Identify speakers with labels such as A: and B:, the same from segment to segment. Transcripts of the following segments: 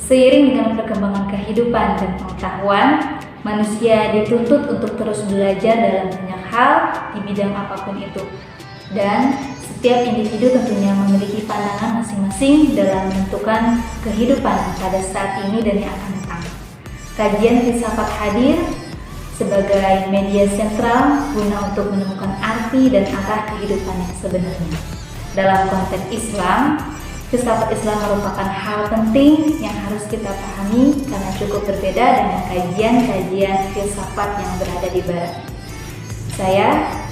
A: Seiring dengan perkembangan kehidupan dan pengetahuan, manusia dituntut untuk terus belajar dalam banyak hal di bidang apapun itu. Dan setiap individu tentunya memiliki pandangan masing-masing dalam menentukan kehidupan pada saat ini dan yang akan datang. Kajian filsafat hadir sebagai media sentral guna untuk menemukan arti dan arah kehidupan yang sebenarnya. Dalam konteks Islam, filsafat Islam merupakan hal penting yang harus kita pahami karena cukup berbeda dengan kajian-kajian filsafat yang berada di Barat. Saya,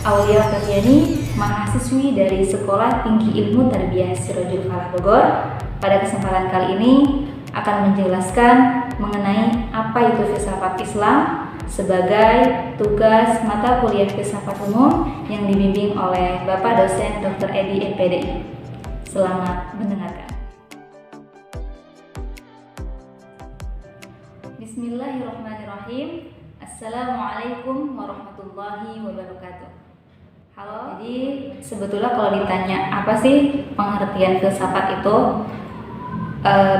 A: Aulia Faryani, mahasiswi dari Sekolah Tinggi Ilmu Tarbiyah Sirojul Falah Bogor, pada kesempatan kali ini akan menjelaskan mengenai apa itu filsafat Islam sebagai tugas mata kuliah filsafat umum yang dibimbing oleh Bapak dosen Dr. Edi MPDI. Selamat mendengarkan. Bismillahirrahmanirrahim. Assalamualaikum warahmatullahi wabarakatuh. Halo. Jadi sebetulnya kalau ditanya apa sih pengertian filsafat itu,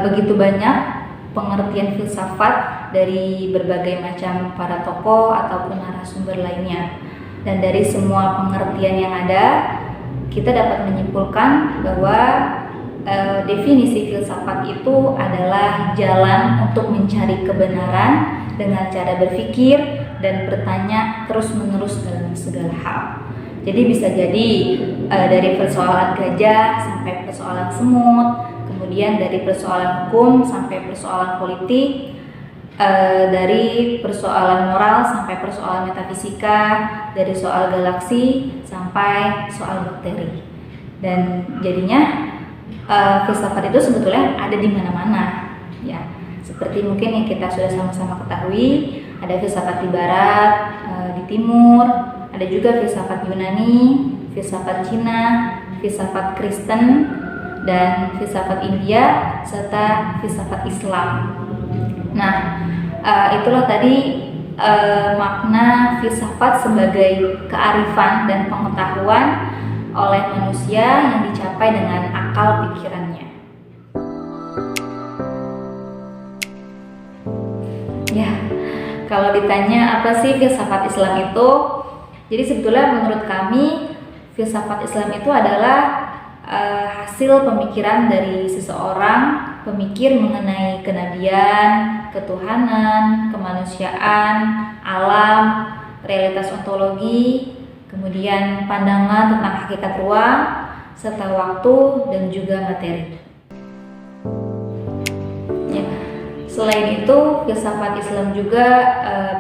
A: begitu banyak pengertian filsafat dari berbagai macam para tokoh ataupun narasumber lainnya. Dan dari semua pengertian yang ada, kita dapat menyimpulkan bahwa definisi filsafat itu adalah jalan untuk mencari kebenaran dengan cara berpikir dan bertanya terus-menerus dalam segala hal. Jadi bisa jadi dari persoalan gajah sampai persoalan semut, kemudian dari persoalan hukum sampai persoalan politik, dari persoalan moral sampai persoalan metafisika, dari soal galaksi sampai soal bakteri. Dan jadinya filsafat itu sebetulnya ada di mana-mana, ya. Seperti mungkin yang kita sudah sama-sama ketahui, ada filsafat di barat, di timur, ada juga filsafat Yunani, filsafat Cina, filsafat Kristen, dan filsafat India, serta filsafat Islam. Nah, itulah tadi makna filsafat sebagai kearifan dan pengetahuan oleh manusia yang dicapai dengan akal pikirannya. Ya, kalau ditanya apa sih filsafat Islam itu, jadi sebetulnya menurut kami filsafat Islam itu adalah hasil pemikiran dari seseorang pemikir mengenai kenabian, ketuhanan, kemanusiaan, alam, realitas ontologi, kemudian pandangan tentang hakikat ruang, serta waktu dan juga materi. Ya. Selain itu, filsafat Islam juga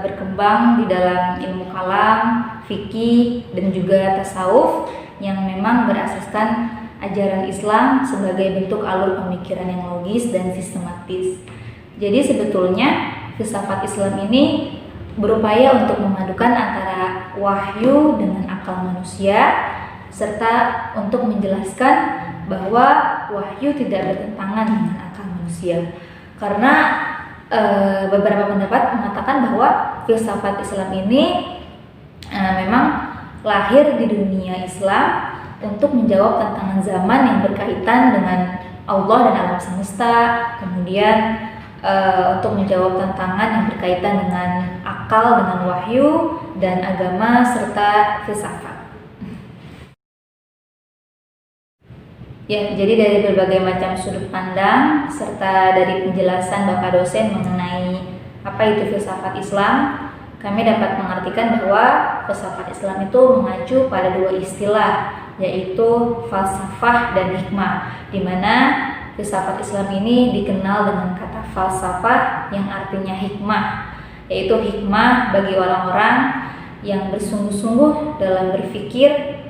A: berkembang di dalam ilmu kalam, fikih, dan juga tasawuf yang memang berasaskan ajaran Islam sebagai bentuk alur pemikiran yang logis dan sistematis. Jadi sebetulnya filsafat Islam ini berupaya untuk memadukan antara wahyu dengan akal manusia, serta untuk menjelaskan bahwa wahyu tidak bertentangan dengan akal manusia. Karena beberapa pendapat mengatakan bahwa filsafat Islam ini memang lahir di dunia Islam untuk menjawab tantangan zaman yang berkaitan dengan Allah dan alam semesta, kemudian untuk menjawab tantangan yang berkaitan dengan akal, dengan wahyu, dan agama, serta filsafat. Ya, jadi dari berbagai macam sudut pandang, serta dari penjelasan Bapak dosen mengenai apa itu filsafat Islam, kami dapat mengartikan bahwa filsafat Islam itu mengacu pada dua istilah, yaitu falsafah dan hikmah, di mana filsafat Islam ini dikenal dengan kata falsafah yang artinya hikmah, yaitu hikmah bagi orang-orang yang bersungguh-sungguh dalam berpikir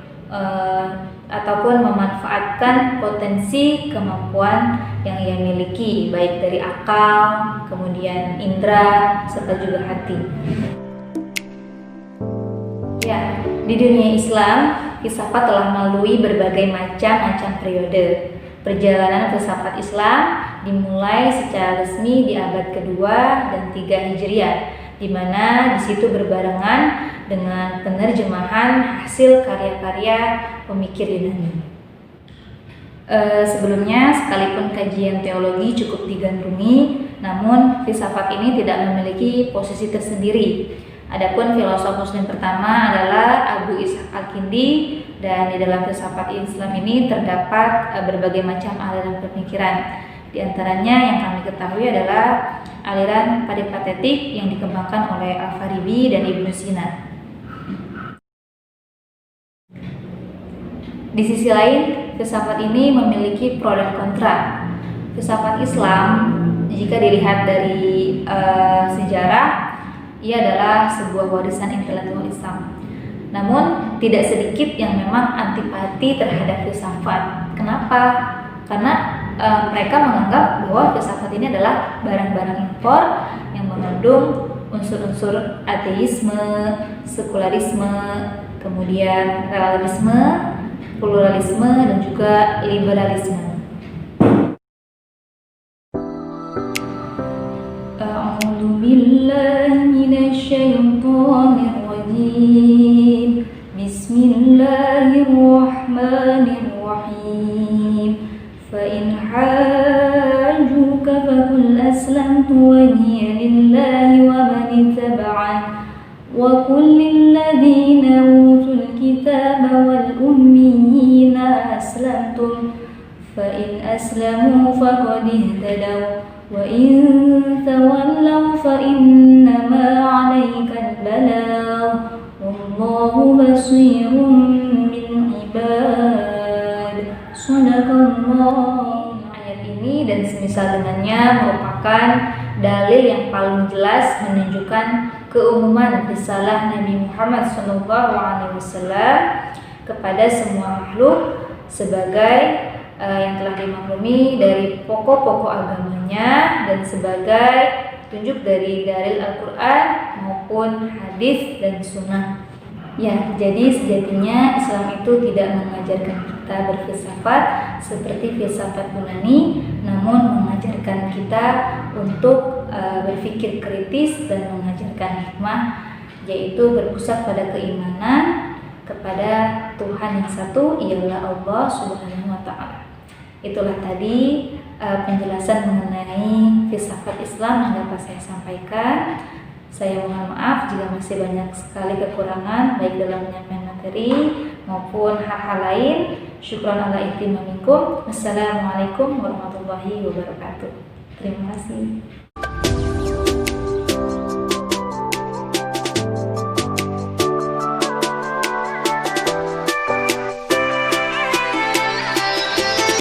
A: ataupun memanfaatkan potensi kemampuan yang ia miliki, baik dari akal, kemudian indera, serta juga hati. Ya, di dunia Islam, filsafat telah melalui berbagai macam periode. Perjalanan filsafat Islam dimulai secara resmi di abad kedua dan 3 Hijriah, di mana di situ berbarengan dengan penerjemahan hasil karya-karya pemikir Yunani. Sebelumnya, sekalipun kajian teologi cukup digandrungi namun filsafat ini tidak memiliki posisi tersendiri. Adapun filosof muslim pertama adalah Abu Ishaq Al-Kindi, dan di dalam filsafat Islam ini terdapat berbagai macam aliran pemikiran. Di antaranya yang kami ketahui adalah aliran peripatetik yang dikembangkan oleh Al-Farabi dan Ibnu Sina. Di sisi lain, filsafat ini memiliki pro dan kontra. Filsafat Islam, jika dilihat dari sejarah, ia adalah sebuah warisan intelektual Islam. Namun, tidak sedikit yang memang antipati terhadap filsafat. Kenapa? Karena mereka menganggap bahwa filsafat ini adalah barang-barang impor yang mengandung unsur-unsur ateisme, sekularisme, kemudian relativisme, pluralisme, dan juga liberalisme. A'udzu billahi minasyaitonir rajim. Bismillahirrahmanirrahim. Fa in hajjuka faqul aslamtu wajhiya lillahi wa man ittaba'ani wa qul lil ladzina utul kitaba wal ummiyina aslamtum fa in aslamu faqad ihtadaw wa in tawallaw fa innama 'alaikal balagh wallahu basirun bil ibad. Shadaqallah. Ayat ini dan semisal dengannya merupakan dalil yang paling jelas menunjukkan keumuman risalah Nabi Muhammad SAW kepada semua makhluk sebagai yang telah dimaklumi dari pokok-pokok agamanya dan sebagai tunjuk dari dalil Al-Quran maupun hadis dan sunnah. Ya, jadi sejatinya Islam itu tidak mengajarkan kita berfilsafat seperti filsafat Yunani, namun mengajarkan kita untuk berpikir kritis dan mengajarkan hikmah, yaitu berpusat pada keimanan kepada Tuhan yang satu, ialah Allah Subhanahu wa Ta'ala. Itulah tadi penjelasan mengenai filsafat Islam yang dapat saya sampaikan. Saya mohon maaf jika masih banyak sekali kekurangan baik dalam menyampaikan materi maupun hal-hal lain. Syukran ala ihtimamikum. Wassalamualaikum warahmatullahi wabarakatuh. Terima kasih.